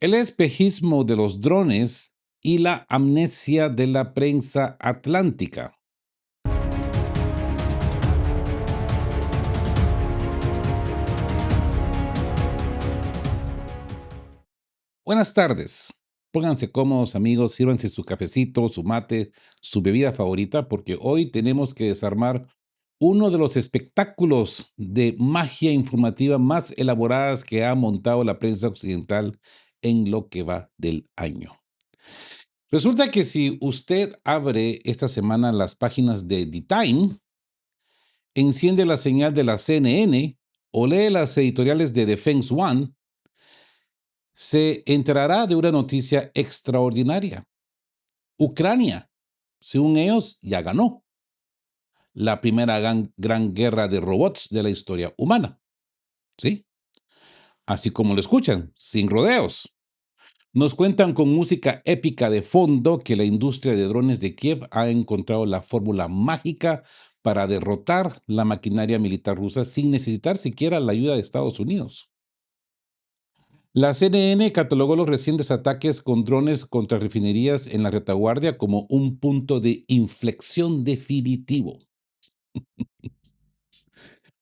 el espejismo de los drones y la amnesia de la prensa atlántica. Buenas tardes. Pónganse cómodos, amigos, sírvanse su cafecito, su mate, su bebida favorita, porque hoy tenemos que desarmar uno de los espectáculos de magia informativa más elaboradas que ha montado la prensa occidental en lo que va del año. Resulta que si usted abre esta semana las páginas de The Time, enciende la señal de la CNN o lee las editoriales de Defense One, se enterará de una noticia extraordinaria. Ucrania, según ellos, ya ganó la primera gran guerra de robots de la historia humana. ¿Sí? Así como lo escuchan, sin rodeos. Nos cuentan con música épica de fondo que la industria de drones de Kiev ha encontrado la fórmula mágica para derrotar la maquinaria militar rusa sin necesitar siquiera la ayuda de Estados Unidos. La CNN catalogó los recientes ataques con drones contra refinerías en la retaguardia como un punto de inflexión definitivo.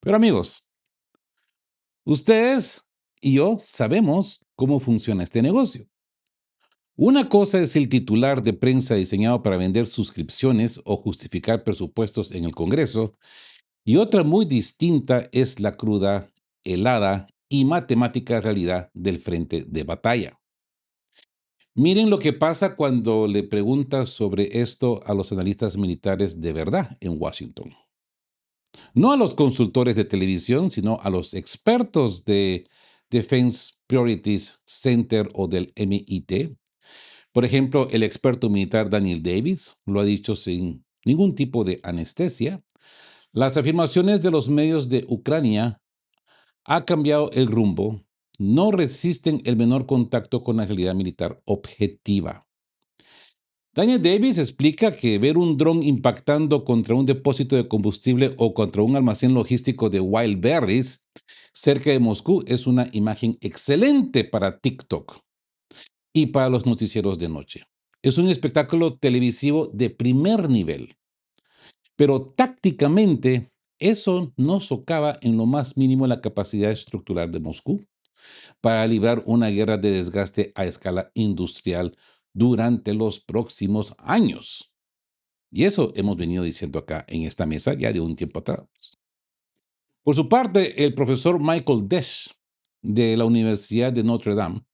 Pero amigos, ustedes y yo sabemos cómo funciona este negocio. Una cosa es el titular de prensa diseñado para vender suscripciones o justificar presupuestos en el Congreso, y otra muy distinta es la cruda, helada y matemática realidad del frente de batalla. Miren lo que pasa cuando le preguntas sobre esto a los analistas militares de verdad en Washington. No a los consultores de televisión, sino a los expertos de Defense Priorities Center o del MIT. Por ejemplo, el experto militar Daniel Davis lo ha dicho sin ningún tipo de anestesia. Las afirmaciones de los medios de Ucrania ha cambiado el rumbo, no resisten el menor contacto con la realidad militar objetiva. Daniel Davis explica que ver un dron impactando contra un depósito de combustible o contra un almacén logístico de wild berries cerca de Moscú es una imagen excelente para TikTok y para los noticieros de noche. Es un espectáculo televisivo de primer nivel, pero tácticamente eso no socava en lo más mínimo la capacidad estructural de Moscú para librar una guerra de desgaste a escala industrial durante los próximos años. Y eso hemos venido diciendo acá en esta mesa ya de un tiempo atrás. Por su parte, el profesor Michael Desch de la Universidad de Notre Dame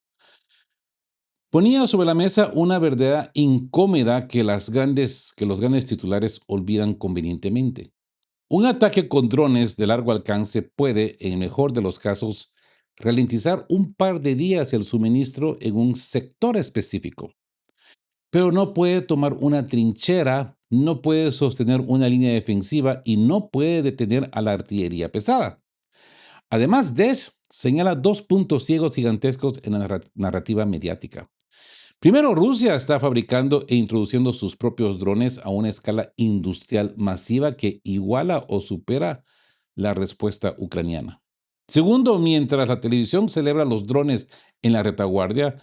ponía sobre la mesa una verdad incómoda que los grandes titulares olvidan convenientemente. Un ataque con drones de largo alcance puede, en el mejor de los casos, ralentizar un par de días el suministro en un sector específico, pero no puede tomar una trinchera, no puede sostener una línea defensiva y no puede detener a la artillería pesada. Además, Desch señala dos puntos ciegos gigantescos en la narrativa mediática. Primero, Rusia está fabricando e introduciendo sus propios drones a una escala industrial masiva que iguala o supera la respuesta ucraniana. Segundo, mientras la televisión celebra los drones en la retaguardia,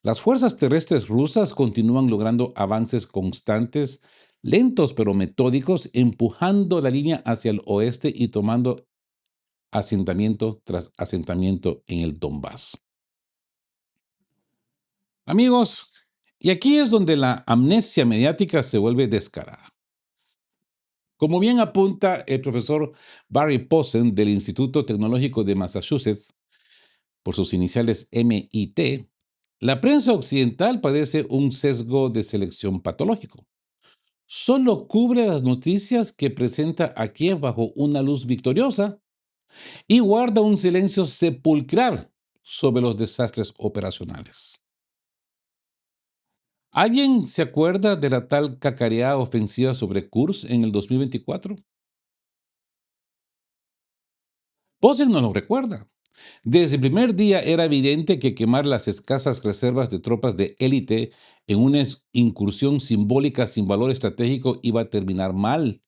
las fuerzas terrestres rusas continúan logrando avances constantes, lentos pero metódicos, empujando la línea hacia el oeste y tomando asentamiento tras asentamiento en el Donbass. Amigos, y aquí es donde la amnesia mediática se vuelve descarada. Como bien apunta el profesor Barry Posen del Instituto Tecnológico de Massachusetts, por sus iniciales MIT, la prensa occidental padece un sesgo de selección patológico. Solo cubre las noticias que presenta a Kiev bajo una luz victoriosa y guarda un silencio sepulcral sobre los desastres operacionales. ¿Alguien se acuerda de la tal cacareada ofensiva sobre Kursk en el 2024? Posen no lo recuerda. Desde el primer día era evidente que quemar las escasas reservas de tropas de élite en una incursión simbólica sin valor estratégico iba a terminar mal,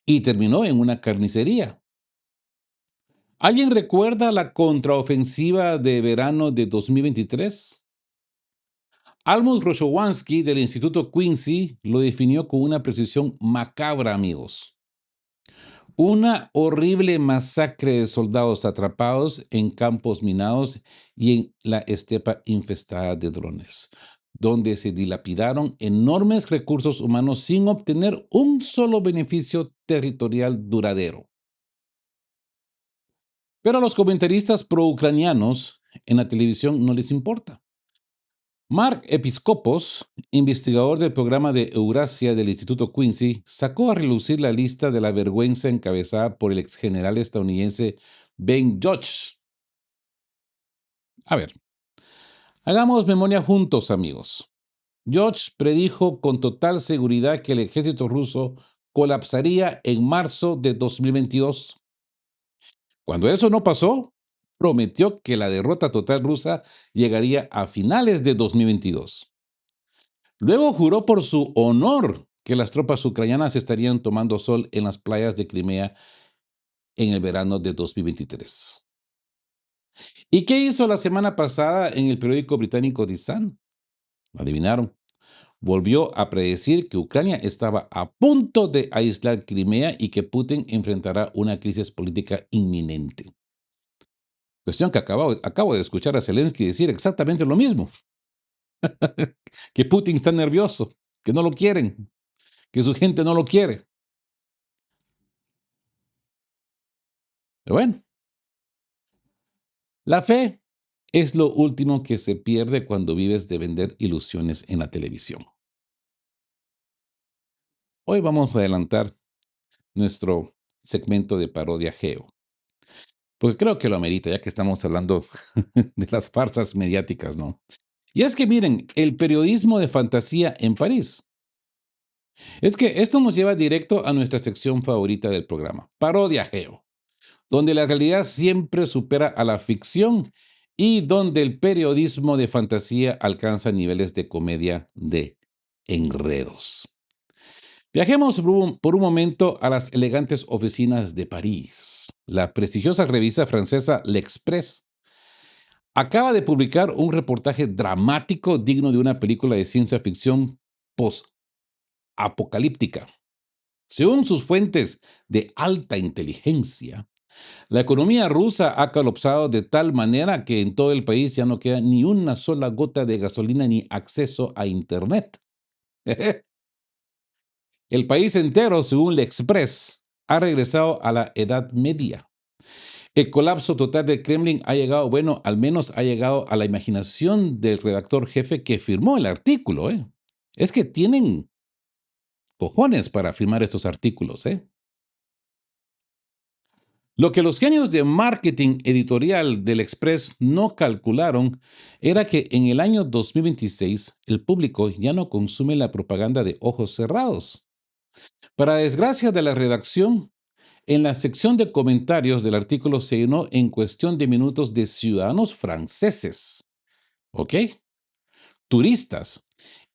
y terminó en una carnicería. ¿Alguien recuerda la contraofensiva de verano de 2023? Almus Roszowansky del Instituto Quincy lo definió con una precisión macabra, amigos. Una horrible masacre de soldados atrapados en campos minados y en la estepa infestada de drones, donde se dilapidaron enormes recursos humanos sin obtener un solo beneficio territorial duradero. Pero a los comentaristas pro-ucranianos en la televisión no les importa. Mark Episcopos, investigador del programa de Eurasia del Instituto Quincy, sacó a relucir la lista de la vergüenza encabezada por el exgeneral estadounidense Ben Hodge. A ver, hagamos memoria juntos, amigos. Hodge predijo con total seguridad que el ejército ruso colapsaría en marzo de 2022. Cuando eso no pasó, prometió que la derrota total rusa llegaría a finales de 2022. Luego juró por su honor que las tropas ucranianas estarían tomando sol en las playas de Crimea en el verano de 2023. ¿Y qué hizo la semana pasada en el periódico británico The Sun? ¿Lo adivinaron? Volvió a predecir que Ucrania estaba a punto de aislar Crimea y que Putin enfrentará una crisis política inminente. Cuestión que acabo de escuchar a Zelensky decir exactamente lo mismo. Que Putin está nervioso, que no lo quieren, que su gente no lo quiere. Pero bueno, la fe es lo último que se pierde cuando vives de vender ilusiones en la televisión. Hoy vamos a adelantar nuestro segmento de parodia geo, porque creo que lo amerita, ya que estamos hablando de las farsas mediáticas, ¿no? Y es que miren, el periodismo de fantasía en París. Es que esto nos lleva directo a nuestra sección favorita del programa, parodia geo, donde la realidad siempre supera a la ficción y donde el periodismo de fantasía alcanza niveles de comedia de enredos. Viajemos por un momento a las elegantes oficinas de París. La prestigiosa revista francesa L'Express acaba de publicar un reportaje dramático digno de una película de ciencia ficción post-apocalíptica. Según sus fuentes de alta inteligencia, la economía rusa ha colapsado de tal manera que en todo el país ya no queda ni una sola gota de gasolina ni acceso a Internet. El país entero, según el Express, ha regresado a la Edad Media. El colapso total del Kremlin ha llegado, bueno, al menos ha llegado a la imaginación del redactor jefe que firmó el artículo. Es que tienen cojones para firmar estos artículos. Lo que los genios de marketing editorial del Express no calcularon era que en el año 2026 el público ya no consume la propaganda de ojos cerrados. Para desgracia de la redacción, en la sección de comentarios del artículo se llenó en cuestión de minutos de ciudadanos franceses, ¿ok? Turistas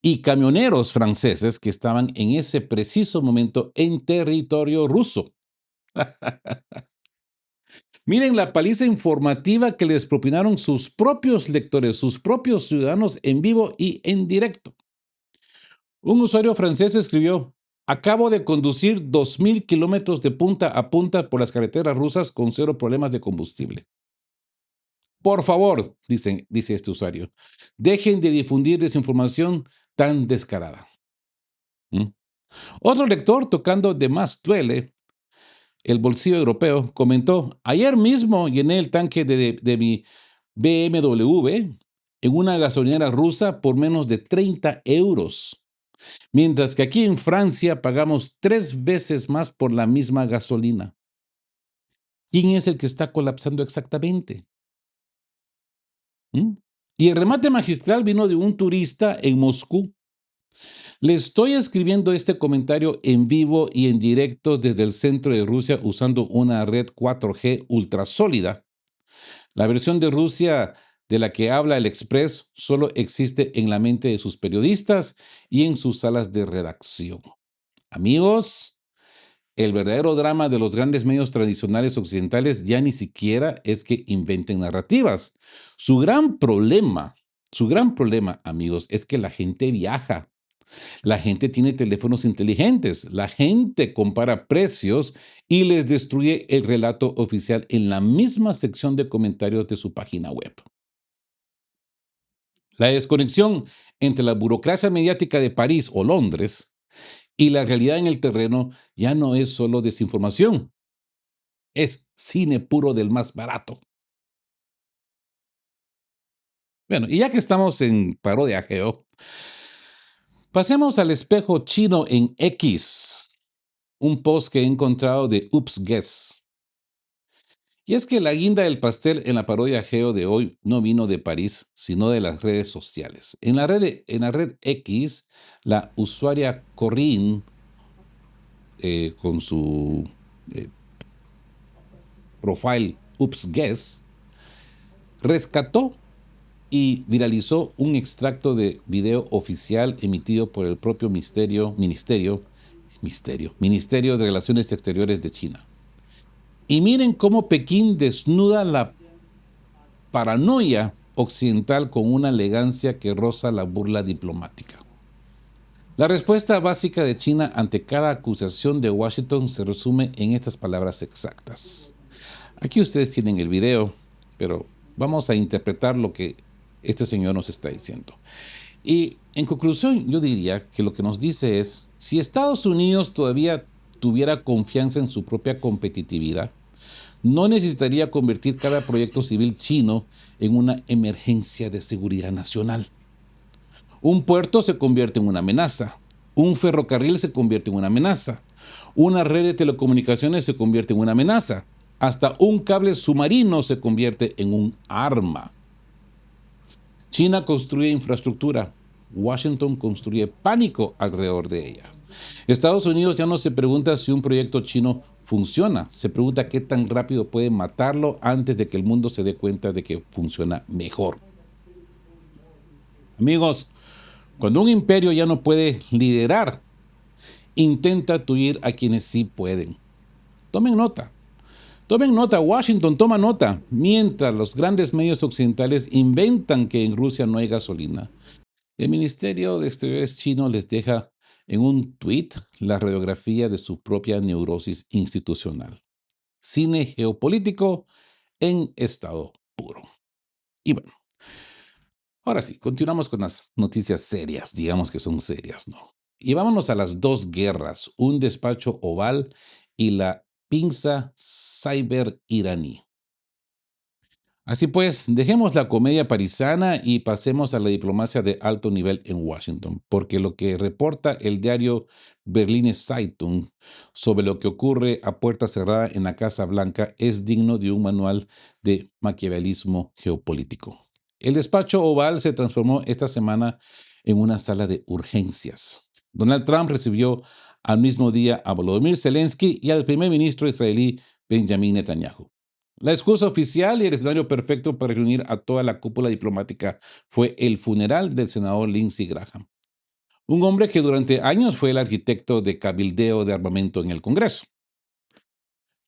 y camioneros franceses que estaban en ese preciso momento en territorio ruso. Miren la paliza informativa que les propinaron sus propios lectores, sus propios ciudadanos en vivo y en directo. Un usuario francés escribió: acabo de conducir 2.000 kilómetros de punta a punta por las carreteras rusas con cero problemas de combustible. Por favor, dice este usuario, dejen de difundir desinformación tan descarada. ¿Mm? Otro lector, tocando de más duele el bolsillo europeo, comentó: ayer mismo llené el tanque de mi BMW en una gasolinera rusa por menos de 30 euros, mientras que aquí en Francia pagamos 3 veces más por la misma gasolina. ¿Quién es el que está colapsando exactamente? ¿Mm? Y el remate magistral vino de un turista en Moscú. Le estoy escribiendo este comentario en vivo y en directo desde el centro de Rusia usando una red 4G ultra sólida. La versión de Rusia de la que habla el Express solo existe en la mente de sus periodistas y en sus salas de redacción. Amigos, el verdadero drama de los grandes medios tradicionales occidentales ya ni siquiera es que inventen narrativas. Su gran problema Su gran problema, amigos, es que la gente viaja. La gente tiene teléfonos inteligentes. La gente compara precios y les destruye el relato oficial en la misma sección de comentarios de su página web. La desconexión entre la burocracia mediática de París o Londres y la realidad en el terreno ya no es solo desinformación, es cine puro del más barato. Bueno, y ya que estamos en parodia geo, pasemos al espejo chino en X, un post que he encontrado de Oops Guess. Y es que la guinda del pastel en la parodia geo de hoy no vino de París, sino de las redes sociales. En la red X, la usuaria Corinne, con su eh, profile Oops Guess, rescató y viralizó un extracto de video oficial emitido por el propio Ministerio de Relaciones Exteriores de China. Y miren cómo Pekín desnuda la paranoia occidental con una elegancia que roza la burla diplomática. La respuesta básica de China ante cada acusación de Washington se resume en estas palabras exactas. Aquí ustedes tienen el video, pero vamos a interpretar lo que este señor nos está diciendo. Y en conclusión, yo diría que lo que nos dice es, si Estados Unidos todavía tuviera confianza en su propia competitividad, no necesitaría convertir cada proyecto civil chino en una emergencia de seguridad nacional. Un puerto se convierte en una amenaza, un ferrocarril se convierte en una amenaza, una red de telecomunicaciones se convierte en una amenaza, hasta un cable submarino se convierte en un arma. China construye infraestructura, Washington construye pánico alrededor de ella. Estados Unidos ya no se pregunta si un proyecto chino funciona, se pregunta qué tan rápido puede matarlo antes de que el mundo se dé cuenta de que funciona mejor. Amigos, cuando un imperio ya no puede liderar, intenta aturdir a quienes sí pueden. Tomen nota. Tomen nota, Washington toma nota. Mientras los grandes medios occidentales inventan que en Rusia no hay gasolina, el Ministerio de Exteriores chino les deja en un tuit la radiografía de su propia neurosis institucional. Cine geopolítico en estado puro. Y bueno, ahora sí, continuamos con las noticias serias, digamos que son serias, ¿no? Y vámonos a las dos guerras, un despacho oval y la pinza cyber iraní. Así pues, dejemos la comedia parisana y pasemos a la diplomacia de alto nivel en Washington, porque lo que reporta el diario Berliner Zeitung sobre lo que ocurre a puerta cerrada en la Casa Blanca es digno de un manual de maquiavelismo geopolítico. El despacho oval se transformó esta semana en una sala de urgencias. Donald Trump recibió al mismo día a Volodymyr Zelensky y al primer ministro israelí Benjamin Netanyahu. La excusa oficial y el escenario perfecto para reunir a toda la cúpula diplomática fue el funeral del senador Lindsey Graham, un hombre que durante años fue el arquitecto de cabildeo de armamento en el Congreso.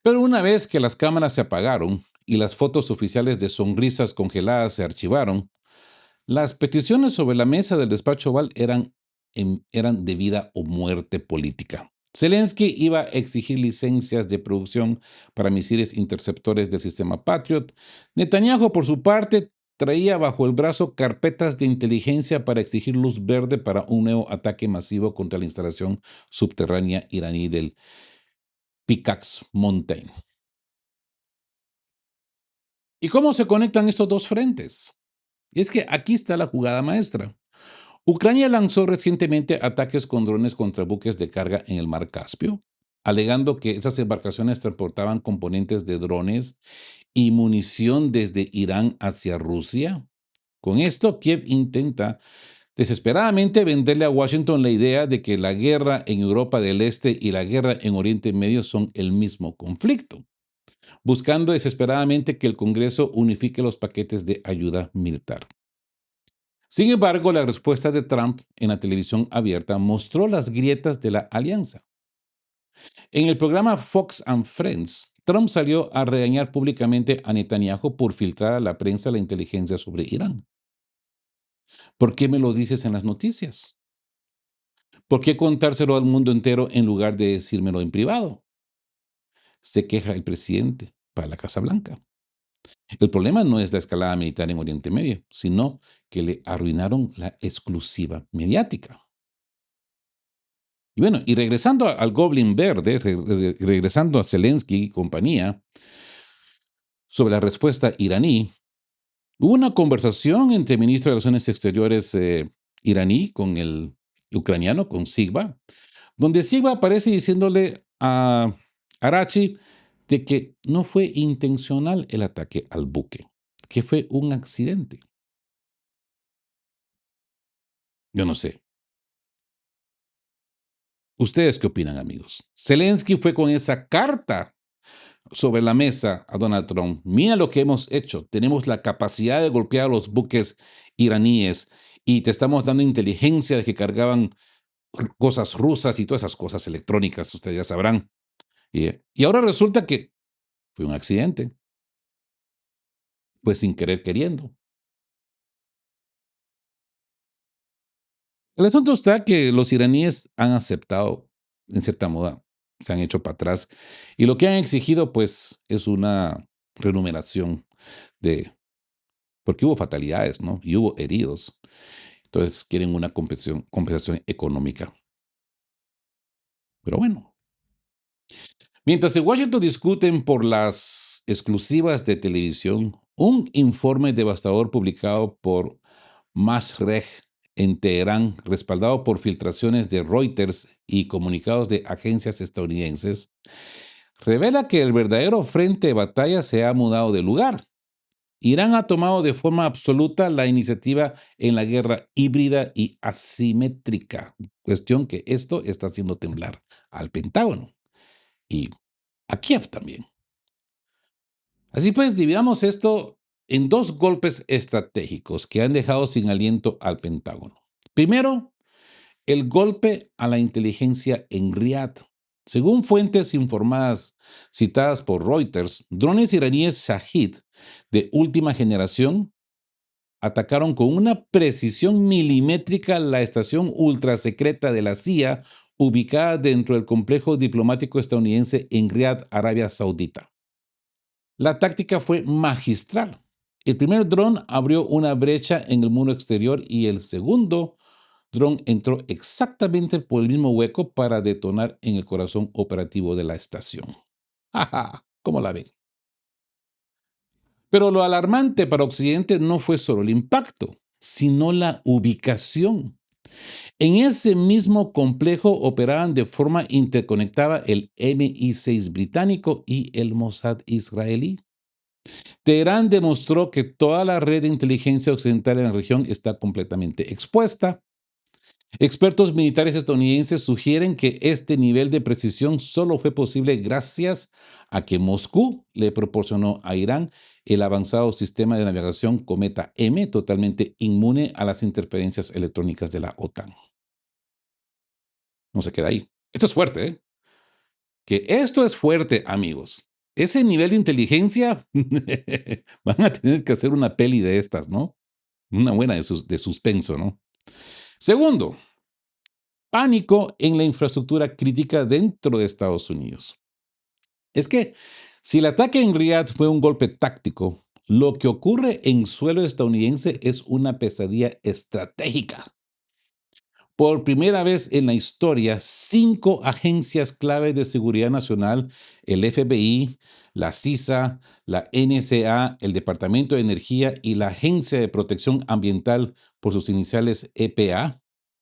Pero una vez que las cámaras se apagaron y las fotos oficiales de sonrisas congeladas se archivaron, las peticiones sobre la mesa del despacho oval eran de vida o muerte política. Zelensky iba a exigir licencias de producción para misiles interceptores del sistema Patriot. Netanyahu, por su parte, traía bajo el brazo carpetas de inteligencia para exigir luz verde para un nuevo ataque masivo contra la instalación subterránea iraní del Pickaxe Mountain. ¿Y cómo se conectan estos dos frentes? Es que aquí está la jugada maestra. Ucrania lanzó recientemente ataques con drones contra buques de carga en el mar Caspio, alegando que esas embarcaciones transportaban componentes de drones y munición desde Irán hacia Rusia. Con esto, Kiev intenta desesperadamente venderle a Washington la idea de que la guerra en Europa del Este y la guerra en Oriente Medio son el mismo conflicto, buscando desesperadamente que el Congreso unifique los paquetes de ayuda militar. Sin embargo, la respuesta de Trump en la televisión abierta mostró las grietas de la alianza. En el programa Fox and Friends, Trump salió a regañar públicamente a Netanyahu por filtrar a la prensa la inteligencia sobre Irán. ¿Por qué me lo dices en las noticias? ¿Por qué contárselo al mundo entero en lugar de decírmelo en privado? Se queja el presidente para la Casa Blanca. El problema no es la escalada militar en Oriente Medio, sino que le arruinaron la exclusiva mediática. Y bueno, y regresando al Goblin Verde, regresando a Zelensky y compañía, sobre la respuesta iraní, hubo una conversación entre el ministro de Relaciones Exteriores iraní con el ucraniano, con Sigba, donde Silva aparece diciéndole a Arachi de que no fue intencional el ataque al buque, que fue un accidente. Yo no sé. ¿Ustedes qué opinan, amigos? Zelensky fue con esa carta sobre la mesa a Donald Trump. Mira lo que hemos hecho. Tenemos la capacidad de golpear a los buques iraníes y te estamos dando inteligencia de que cargaban cosas rusas y todas esas cosas electrónicas, ustedes ya sabrán. Y ahora resulta que fue un accidente, fue sin querer queriendo. El asunto está que los iraníes han aceptado, en cierta moda, se han hecho para atrás, y lo que han exigido, pues, es una remuneración de, porque hubo fatalidades, ¿no? Y hubo heridos. Entonces quieren una compensación económica. Pero bueno, mientras en Washington discuten por las exclusivas de televisión, un informe devastador publicado por Mashrek en Teherán, respaldado por filtraciones de Reuters y comunicados de agencias estadounidenses, revela que el verdadero frente de batalla se ha mudado de lugar. Irán ha tomado de forma absoluta la iniciativa en la guerra híbrida y asimétrica, cuestión que esto está haciendo temblar al Pentágono y a Kiev también. Así pues, dividamos esto en dos golpes estratégicos que han dejado sin aliento al Pentágono. Primero, el golpe a la inteligencia en Riad. Según fuentes informadas citadas por Reuters, drones iraníes Shahid de última generación atacaron con una precisión milimétrica la estación ultrasecreta de la CIA ubicada dentro del complejo diplomático estadounidense en Riad, Arabia Saudita. La táctica fue magistral. El primer dron abrió una brecha en el muro exterior y el segundo dron entró exactamente por el mismo hueco para detonar en el corazón operativo de la estación. ¡Ja! ¿Cómo la ven? Pero lo alarmante para Occidente no fue solo el impacto, sino la ubicación. En ese mismo complejo operaban de forma interconectada el MI6 británico y el Mossad israelí. Teherán demostró que toda la red de inteligencia occidental en la región está completamente expuesta. Expertos militares estadounidenses sugieren que este nivel de precisión solo fue posible gracias a que Moscú le proporcionó a Irán el avanzado sistema de navegación Cometa M, totalmente inmune a las interferencias electrónicas de la OTAN. No se queda ahí. Esto es fuerte, ¿eh? Que esto es fuerte, amigos. Ese nivel de inteligencia van a tener que hacer una peli de estas, ¿no? Una buena de suspenso, ¿no? Segundo, pánico en la infraestructura crítica dentro de Estados Unidos. Es que si el ataque en Riyadh fue un golpe táctico, lo que ocurre en suelo estadounidense es una pesadilla estratégica. Por primera vez en la historia, 5 agencias clave de seguridad nacional, el FBI, la CISA, la NSA, el Departamento de Energía y la Agencia de Protección Ambiental, por sus iniciales EPA,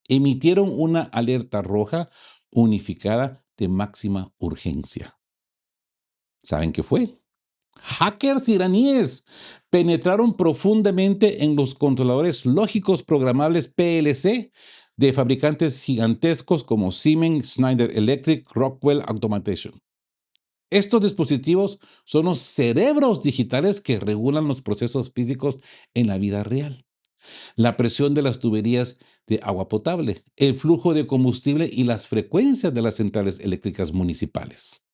emitieron una alerta roja unificada de máxima urgencia. ¿Saben qué fue? Hackers iraníes penetraron profundamente en los controladores lógicos programables PLC de fabricantes gigantescos como Siemens, Schneider Electric, Rockwell Automation. Estos dispositivos son los cerebros digitales que regulan los procesos físicos en la vida real. La presión de las tuberías de agua potable, el flujo de combustible y las frecuencias de las centrales eléctricas municipales.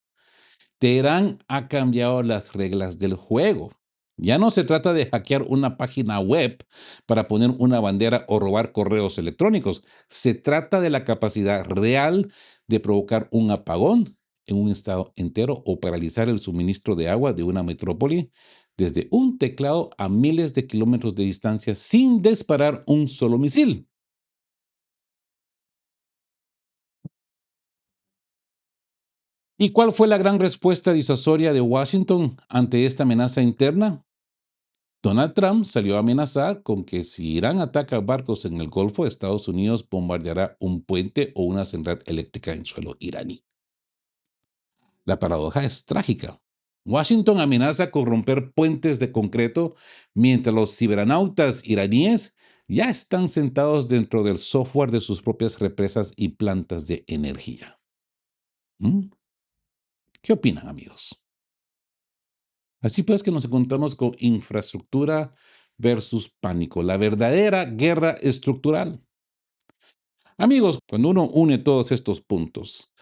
Teherán ha cambiado las reglas del juego. Ya no se trata de hackear una página web para poner una bandera o robar correos electrónicos. Se trata de la capacidad real de provocar un apagón en un estado entero o paralizar el suministro de agua de una metrópoli desde un teclado a miles de kilómetros de distancia sin disparar un solo misil. ¿Y cuál fue la gran respuesta disuasoria de Washington ante esta amenaza interna? Donald Trump salió a amenazar con que si Irán ataca barcos en el Golfo, Estados Unidos bombardeará un puente o una central eléctrica en suelo iraní. La paradoja es trágica. Washington amenaza con romper puentes de concreto mientras los cibernautas iraníes ya están sentados dentro del software de sus propias represas y plantas de energía. ¿Mm? ¿Qué opinan, amigos? Así pues que nos encontramos con infraestructura versus pánico, la verdadera guerra estructural. Amigos, cuando uno une todos estos puntos,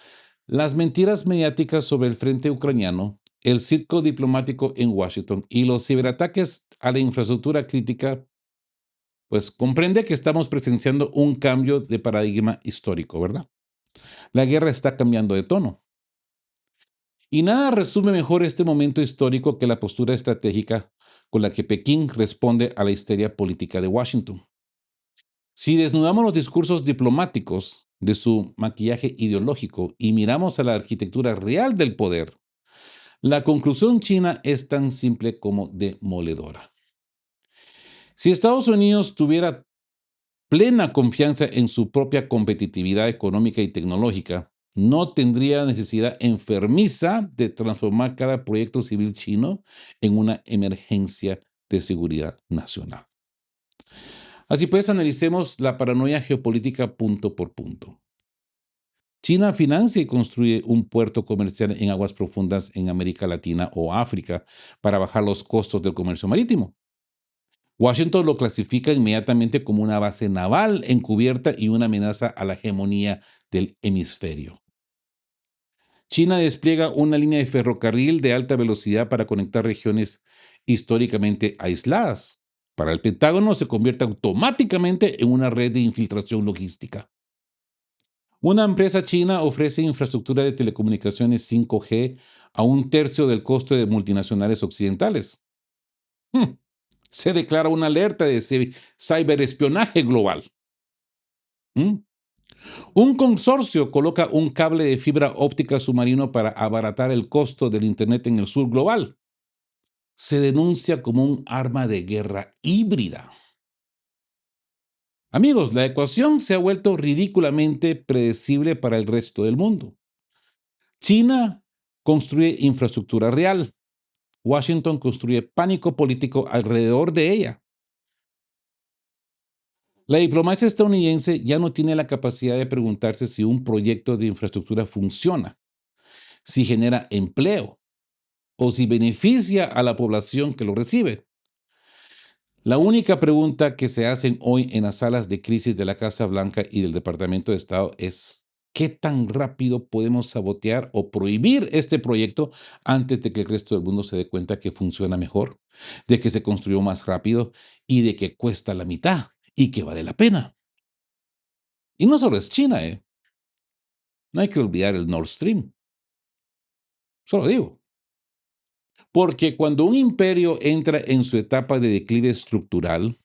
las mentiras mediáticas sobre el frente ucraniano, el circo diplomático en Washington y los ciberataques a la infraestructura crítica, pues comprende que estamos presenciando un cambio de paradigma histórico, ¿verdad? La guerra está cambiando de tono. Y nada resume mejor este momento histórico que la postura estratégica con la que Pekín responde a la histeria política de Washington. Si desnudamos los discursos diplomáticos de su maquillaje ideológico y miramos a la arquitectura real del poder, la conclusión china es tan simple como demoledora. Si Estados Unidos tuviera plena confianza en su propia competitividad económica y tecnológica, no tendría necesidad enfermiza de transformar cada proyecto civil chino en una emergencia de seguridad nacional. Así pues, analicemos la paranoia geopolítica punto por punto. China financia y construye un puerto comercial en aguas profundas en América Latina o África para bajar los costos del comercio marítimo. Washington lo clasifica inmediatamente como una base naval encubierta y una amenaza a la hegemonía del hemisferio. China despliega una línea de ferrocarril de alta velocidad para conectar regiones históricamente aisladas. Para el Pentágono se convierte automáticamente en una red de infiltración logística. Una empresa china ofrece infraestructura de telecomunicaciones 5G a un tercio del costo de multinacionales occidentales. Hmm, Se declara una alerta de ciberespionaje global. ¿Mm? Un consorcio coloca un cable de fibra óptica submarino para abaratar el costo del Internet en el sur global. Se denuncia como un arma de guerra híbrida. Amigos, la ecuación se ha vuelto ridículamente predecible para el resto del mundo. China construye infraestructura real. Washington construye pánico político alrededor de ella. La diplomacia estadounidense ya no tiene la capacidad de preguntarse si un proyecto de infraestructura funciona, si genera empleo o si beneficia a la población que lo recibe. La única pregunta que se hacen hoy en las salas de crisis de la Casa Blanca y del Departamento de Estado es, ¿qué tan rápido podemos sabotear o prohibir este proyecto antes de que el resto del mundo se dé cuenta que funciona mejor, de que se construyó más rápido y de que cuesta la mitad y que vale la pena? Y no solo es China, ¿eh? No hay que olvidar el Nord Stream, solo digo. Porque cuando un imperio entra en su etapa de declive estructural,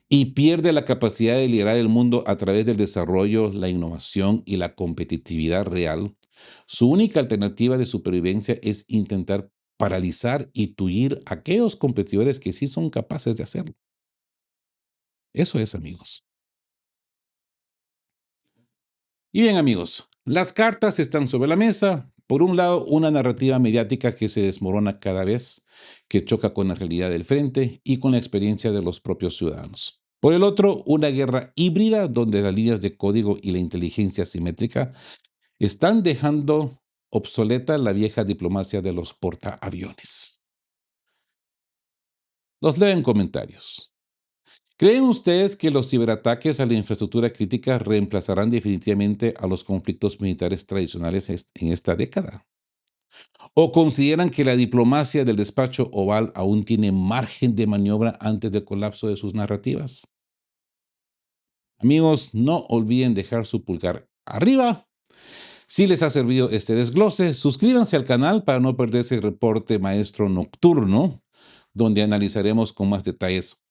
y pierde la capacidad de liderar el mundo a través del desarrollo, la innovación y la competitividad real, su única alternativa de supervivencia es intentar paralizar y tullir a aquellos competidores que sí son capaces de hacerlo. Eso es, amigos. Y bien, amigos, las cartas están sobre la mesa. Por un lado, una narrativa mediática que se desmorona cada vez, que choca con la realidad del frente y con la experiencia de los propios ciudadanos. Por el otro, una guerra híbrida donde las líneas de código y la inteligencia simétrica están dejando obsoleta la vieja diplomacia de los portaaviones. Los leo en comentarios. ¿Creen ustedes que los ciberataques a la infraestructura crítica reemplazarán definitivamente a los conflictos militares tradicionales en esta década? ¿O consideran que la diplomacia del despacho Oval aún tiene margen de maniobra antes del colapso de sus narrativas? Amigos, no olviden dejar su pulgar arriba. Si les ha servido este desglose, suscríbanse al canal para no perderse el reporte maestro nocturno, donde analizaremos con más detalles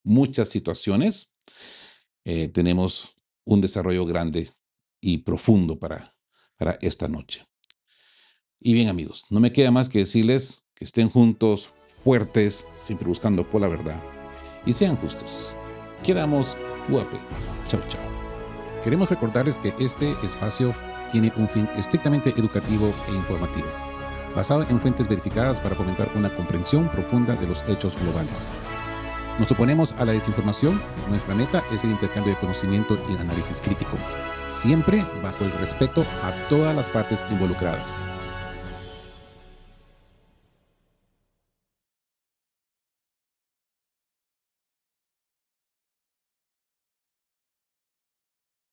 muchas situaciones. Tenemos un desarrollo grande y profundo para esta noche. Y bien, amigos, no me queda más que decirles que estén juntos, fuertes, siempre buscando por la verdad, y sean justos. Quedamos guape. Chao, chao. Queremos recordarles que este espacio tiene un fin estrictamente educativo e informativo, basado en fuentes verificadas para fomentar una comprensión profunda de los hechos globales. Nos oponemos a la desinformación. Nuestra meta es el intercambio de conocimiento y análisis crítico, siempre bajo el respeto a todas las partes involucradas.